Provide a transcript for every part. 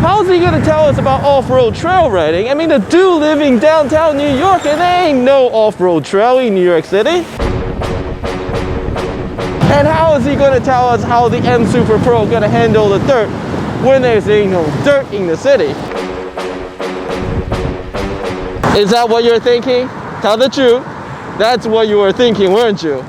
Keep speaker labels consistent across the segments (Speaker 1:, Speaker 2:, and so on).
Speaker 1: How's he gonna tell us about off-road trail riding? I mean, the dude living downtown New York, and there ain't no off-road trail in New York City. And how is he gonna tell us how the Msuper Pro gonna handle the dirt when there's ain't no dirt in the city? Is that what you're thinking? Tell the truth. That's what you were thinking, weren't you?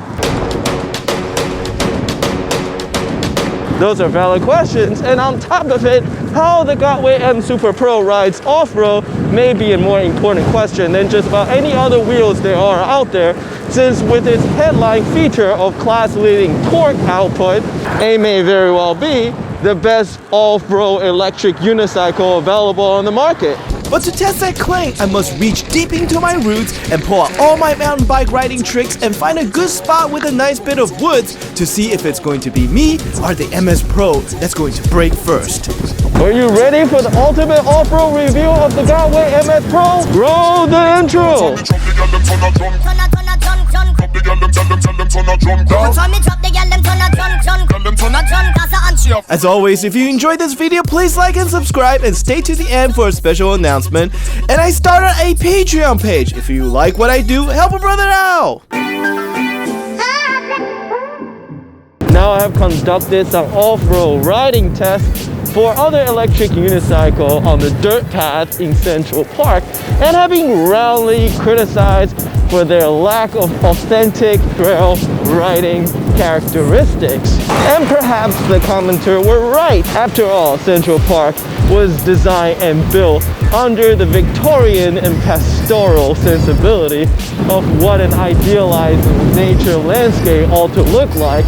Speaker 1: Those are valid questions, and on top of it, how the Gotway Msuper Pro rides off-road may be a more important question than just about any other wheels there are out there, since with its headline feature of class-leading torque output, it may very well be the best off-road electric unicycle available on the market.
Speaker 2: But to test that claim, I must reach deep into my roots and pull out all my mountain bike riding tricks and find a good spot with a nice bit of woods to see if it's going to be me or the MS Pro that's going to break first.
Speaker 1: Are you ready for the ultimate off-road review of the Gotway MS Pro? Roll the intro! As always, if you enjoyed this video, please like and subscribe and stay to the end for a special announcement. And I started a Patreon page. If you like what I do, help a brother out! Now I have conducted some off-road riding tests for other electric unicycle on the dirt path in Central Park, and have been roundly criticized for their lack of authentic trail riding characteristics. And perhaps the commenter were right. After all, Central Park was designed and built under the Victorian and pastoral sensibility of what an idealized nature landscape ought to look like,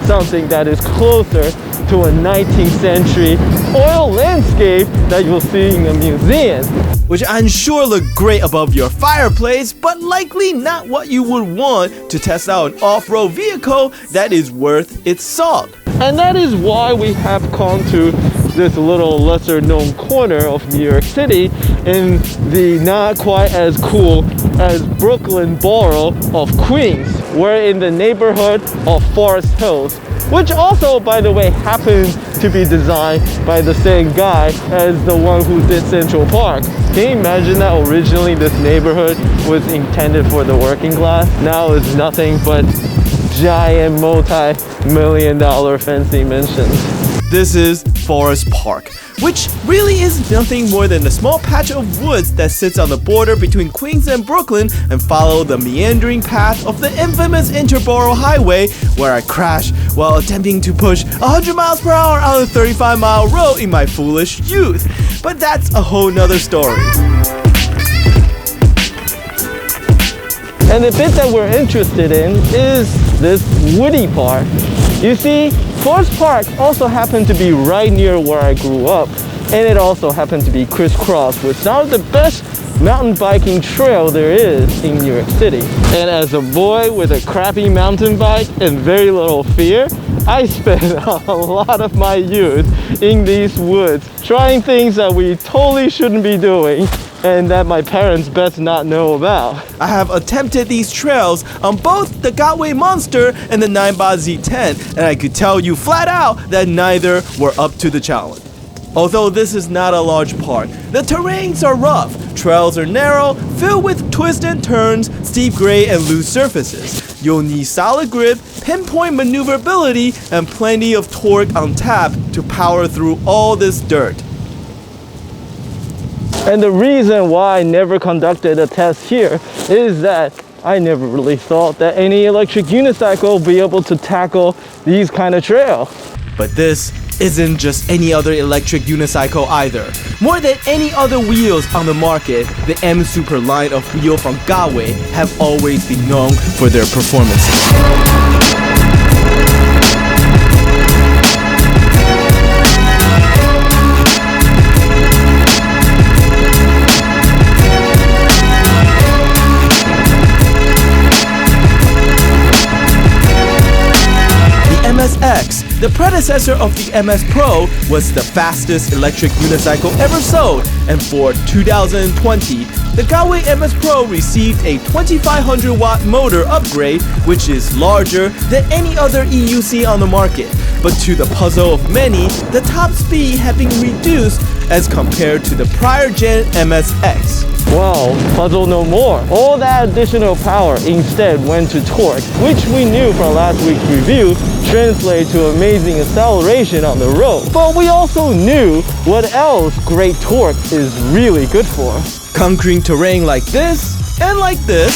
Speaker 1: something that is closer to a 19th century oil landscape that you'll see in a museum. Which I'm sure look great above your fireplace, but likely not what you would want to test out an off-road vehicle that is worth its salt. And that is why we have come to this little lesser known corner of New York City in the not quite as cool as Brooklyn borough of Queens. We're in the neighborhood of Forest Hills, which also, by the way, happens to be designed by the same guy as the one who did Central Park. Can you imagine that originally this neighborhood was intended for the working class? Now it's nothing but giant multi-million-dollar fancy mansions. This is Forest Park, which really is nothing more than a small patch of woods that sits on the border between Queens and Brooklyn and follow the meandering path of the infamous Interborough Highway, where I crashed while attempting to push 100 miles per hour on a 35-mile road in my foolish youth. But that's a whole nother story. And the bit that we're interested in is this woody part. You see, Forest Park also happened to be right near where I grew up, and it also happened to be criss-crossed with some of the best mountain biking trail there is in New York City. And as a boy with a crappy mountain bike and very little fear, I spent a lot of my youth in these woods trying things that we totally shouldn't be doing and that my parents best not know about. I have attempted these trails on both the Gotway Monster and the ninebot Z10, and I could tell you flat out that neither were up to the challenge. Although this is not a large park, the terrains are rough, trails are narrow, filled with twists and turns, steep grade and loose surfaces. You'll need solid grip, pinpoint maneuverability, and plenty of torque on tap to power through all this dirt. And the reason why I never conducted a test here is that I never really thought that any electric unicycle would be able to tackle these kind of trails. But this isn't just any other electric unicycle either. More than any other wheels on the market, the Msuper line of wheel from Gotway have always been known for their performances. MSX
Speaker 2: The predecessor of the MS Pro was the fastest electric unicycle ever sold, and for 2020, the Gotway MS Pro received a 2500 watt motor upgrade, which is larger than any other EUC on the market. But to the puzzle of many, the top speed had been reduced as compared to the prior gen MSX.
Speaker 1: Well, puzzle no more. All that additional power instead went to torque, which we knew from last week's review translates to amazing acceleration on the road. But we also knew what else great torque is really good for.
Speaker 2: Conquering terrain like this and like this.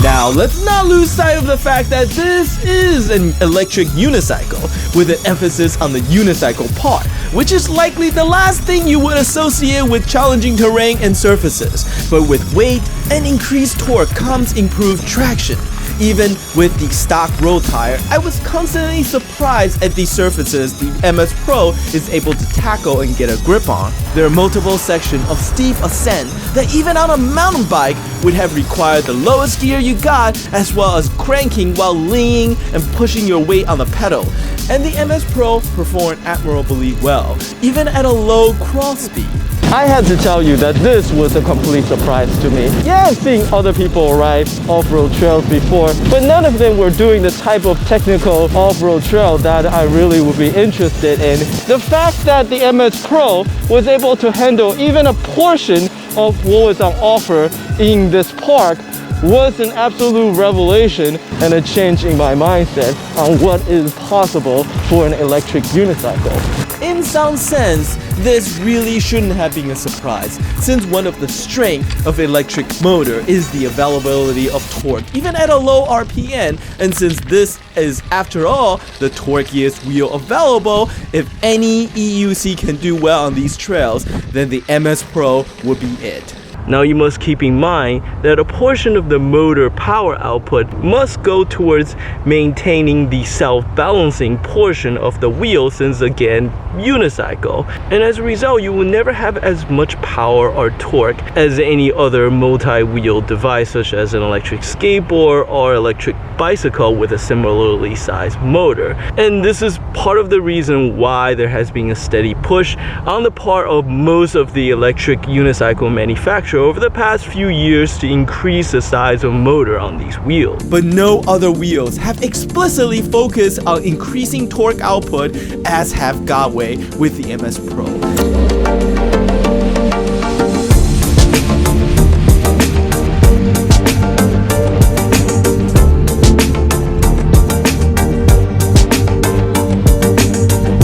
Speaker 2: Now, let's not lose sight of the fact that this is an electric unicycle with an emphasis on the unicycle part, which is likely the last thing you would associate with challenging terrain and surfaces. But with weight and increased torque comes improved traction. Even with the stock road tire, I was constantly surprised at the surfaces the MS Pro is able to tackle and get a grip on. There are multiple sections of steep ascent that even on a mountain bike would have required the lowest gear you got, as well as cranking while leaning and pushing your weight on the pedal. And the MS Pro performed admirably well, even at a low cross speed.
Speaker 1: I had to tell you that this was a complete surprise to me. Yeah, I've seen other people ride off-road trails before, but none of them were doing the type of technical off-road trail that I really would be interested in. The fact that the MS Pro was able to handle even a portion of what was on offer in this park was an absolute revelation and a change in my mindset on what is possible for an electric unicycle.
Speaker 2: In some sense, this really shouldn't have been a surprise, since one of the strengths of electric motor is the availability of torque, even at a low RPM, and since this is, after all, the torquiest wheel available, if any EUC can do well on these trails, then the MS Pro would be it. Now you must keep in mind that a portion of the motor power output must go towards maintaining the self-balancing portion of the wheel, since again, unicycle. And as a result, you will never have as much power or torque as any other multi-wheel device, such as an electric skateboard or electric bicycle with a similarly sized motor. And this is part of the reason why there has been a steady push on the part of most of the electric unicycle manufacturers over the past few years to increase the size of motor on these wheels. But no other wheels have explicitly focused on increasing torque output as have Gotway with the MS Pro.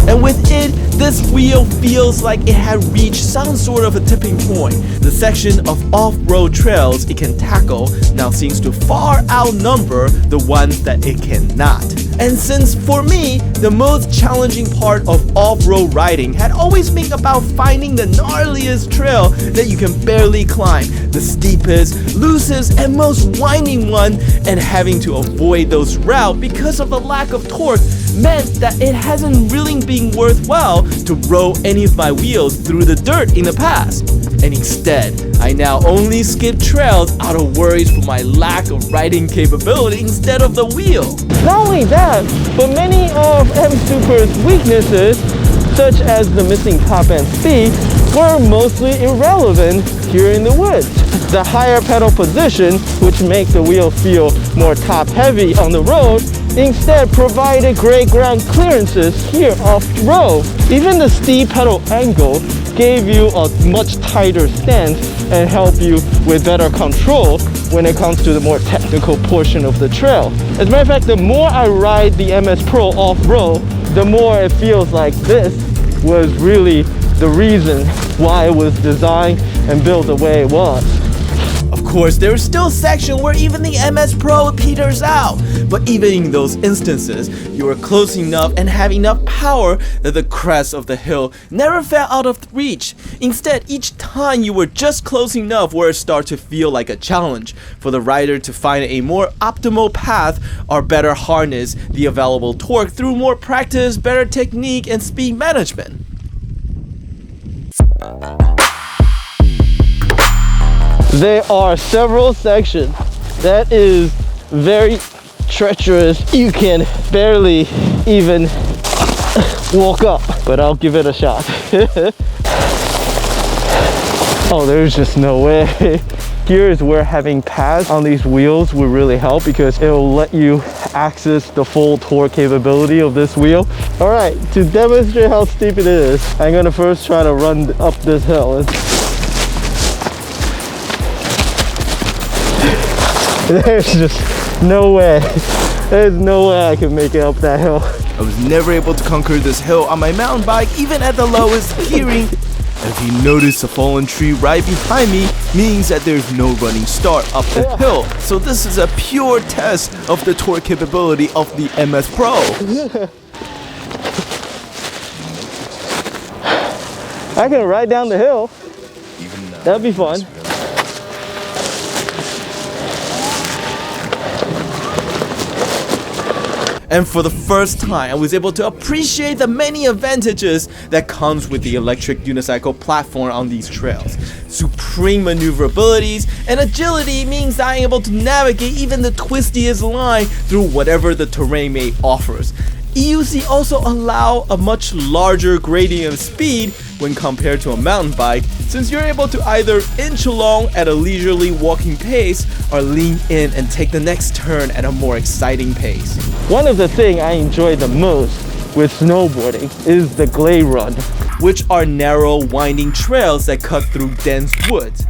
Speaker 2: And with it, this wheel feels like it had reached some sort of a tipping point. The section of off-road trails it can tackle now seems to far outnumber the ones that it cannot. And since for me, the most challenging part of off-road riding had always been about finding the gnarliest trail that you can barely climb, the steepest, loosest, and most winding one, and having to avoid those routes because of the lack of torque meant that it hasn't really been worthwhile to roll any of my wheels through the dirt in the past. And instead, I now only skip trails out of worries for my lack of riding capability instead of the wheel.
Speaker 1: Not only that, but many of Msuper's weaknesses, such as the missing top end speed, were mostly irrelevant here in the woods. The higher pedal position, which makes the wheel feel more top heavy on the road, instead provided great ground clearances here off-road. Even the steep pedal angle gave you a much tighter stance and helped you with better control when it comes to the more technical portion of the trail. As a matter of fact, the more I ride the MS Pro off-road, the more it feels like this was really the reason why it was designed and built the way it was.
Speaker 2: Of course, there is still a section where even the MS Pro peters out, but even in those instances, you are close enough and have enough power that the crest of the hill never fell out of reach. Instead, each time you were just close enough where it started to feel like a challenge for the rider to find a more optimal path or better harness the available torque through more practice, better technique, and speed management.
Speaker 1: There are several sections that is very treacherous. You can barely even walk up, but I'll give it a shot. Oh, there's just no way. Here is where having pads on these wheels will really help, because it will let you access the full torque capability of this wheel. All right, to demonstrate how steep it is, I'm gonna first try to run up this hill. There's just no way. There's no way I can make it up that hill.
Speaker 2: I was never able to conquer this hill on my mountain bike, even at the lowest gearing. If you notice a fallen tree right behind me, means that there's no running start up the hill. So this is a pure test of the torque capability of the MS Pro.
Speaker 1: I can ride down the hill. That'd be fun.
Speaker 2: And for the first time, I was able to appreciate the many advantages that comes with the electric unicycle platform on these trails. Supreme maneuverabilities and agility means that I'm able to navigate even the twistiest line through whatever the terrain may offers. EUC also allow a much larger gradient of speed when compared to a mountain bike, since you're able to either inch along at a leisurely walking pace or lean in and take the next turn at a more exciting pace.
Speaker 1: One of the things I enjoy the most with snowboarding is the glade run,
Speaker 2: which are narrow, winding trails that cut through dense woods.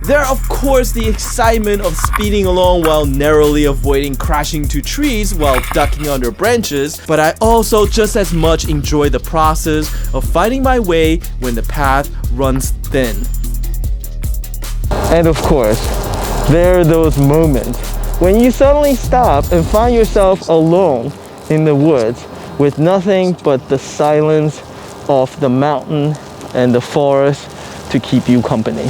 Speaker 2: There are of course the excitement of speeding along while narrowly avoiding crashing to trees while ducking under branches, but I also just as much enjoy the process of finding my way when the path runs thin.
Speaker 1: And of course, there are those moments when you suddenly stop and find yourself alone in the woods with nothing but the silence of the mountain and the forest to keep you company.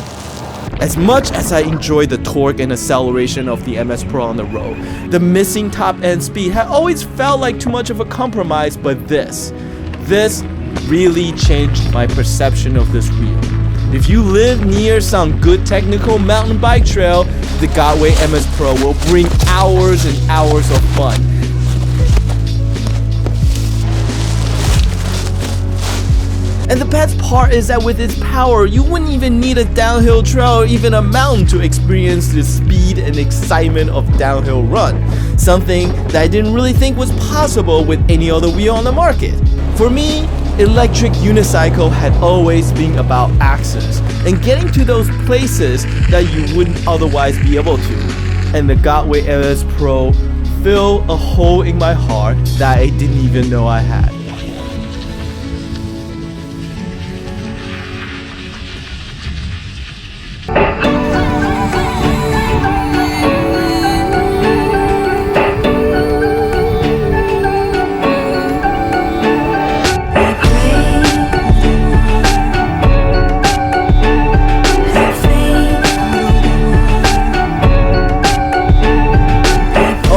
Speaker 2: As much as I enjoy the torque and acceleration of the MS Pro on the road, the missing top end speed had always felt like too much of a compromise, but this really changed my perception of this wheel. If you live near some good technical mountain bike trail, the Gotway MS Pro will bring hours and hours of fun. And the best part is that with its power, you wouldn't even need a downhill trail or even a mountain to experience the speed and excitement of downhill run. Something that I didn't really think was possible with any other wheel on the market. For me, electric unicycle had always been about access and getting to those places that you wouldn't otherwise be able to. And the Gotway MS Pro filled a hole in my heart that I didn't even know I had.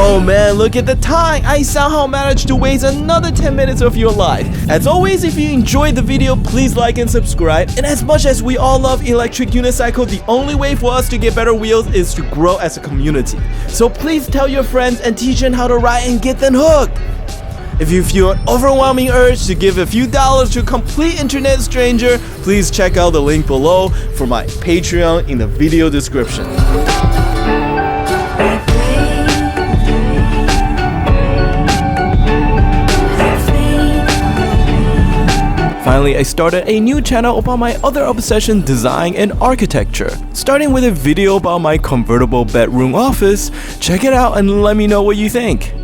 Speaker 2: Oh man, look at the time! I somehow managed to waste another 10 minutes of your life. As always, if you enjoyed the video, please like and subscribe. And as much as we all love electric unicycle, the only way for us to get better wheels is to grow as a community. So please tell your friends and teach them how to ride and get them hooked. If you feel an overwhelming urge to give a few dollars to a complete internet stranger, please check out the link below for my Patreon in the video description. Finally, I started a new channel about my other obsession, design and architecture. Starting with a video about my convertible bedroom office. Check it out and let me know what you think.